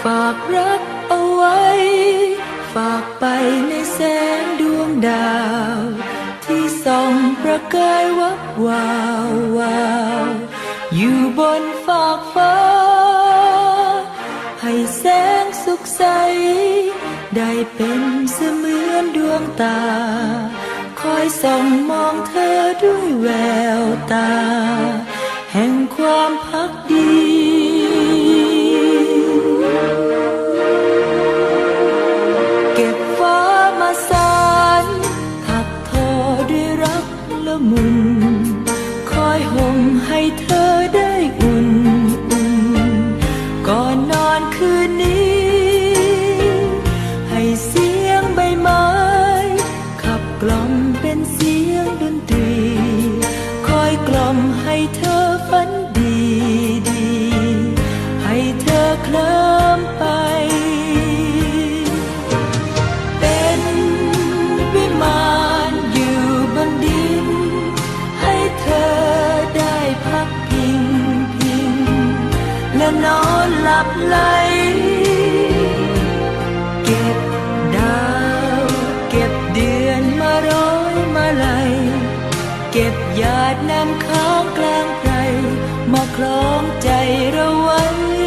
ฝากรักเอาไว้ฝากไปในแสงดวงดาวที่ส่องประกายวับวาววาวอยู่บนฟากฟ้าให้แสงสุขใสได้เป็นเสมือนดวงตาคอยส่องมองเธอด้วยแววตาแห่งความภักดีเก็บฟ้ามาสานถักทอด้วยรักละมุนคอยห่มให้เธอได้อุ่นก่อนนอนคืนนี้ให้เสียงใบไม้ขับกล่อมเป็นเสียงดนตรีคอยกล่อมให้เธอฝันดีให้เธอเคลิ้มไปเป็นวิมานอยู่บนดินให้เธอได้พักพิงและนอนหลับไหลเก็บดาวเก็บเดือนมาร้อยมาลัยเก็บหยาดน้ำค้างกลางไพรมาคล้องใจเราไว้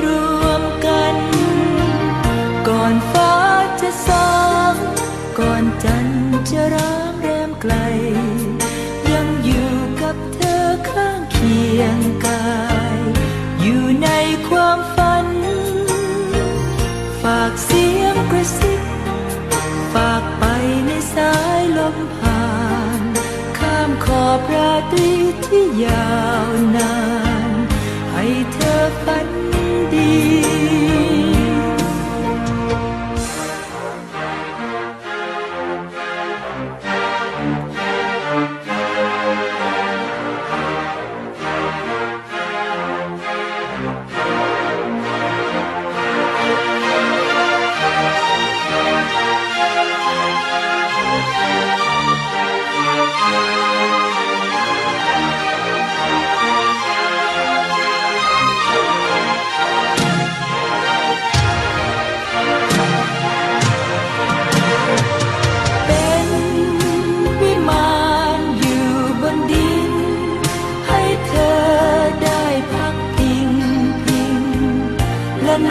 รวมกันก่อนฟ้าจะสางก่อนจันทร์จะร้างแรมไกลยังอยู่กับเธอข้างเคียงกายอยู่ในความฝันฝากเสียงกระซิบฝากไปในสายลมผ่านข้ามขอบราตรีที่ยาวนานให้เธอฝันดี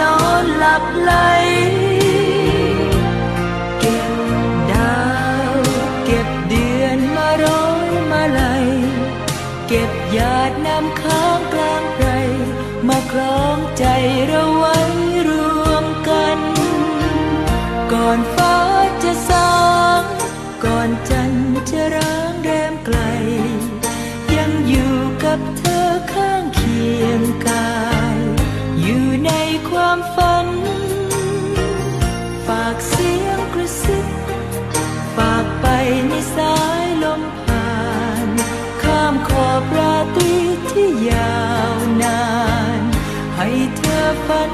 นอนหลับไหลเก็บดาวเก็บเดือนมาร้อยมาลัยเก็บหยาดน้ำค้างกลางไพรมาคล้องใจเราไว้รวมกันก่อนฟ้าจะสางก่อนจันทร์จะร้างแรมไกลยังอยู่กับเธอข้างเคียงกายอยู่ในความฝันฝากเสียงกระซิบฝากไปในสายลมผ่านข้ามขอบราตรีที่ยาวนานให้เธอฝัน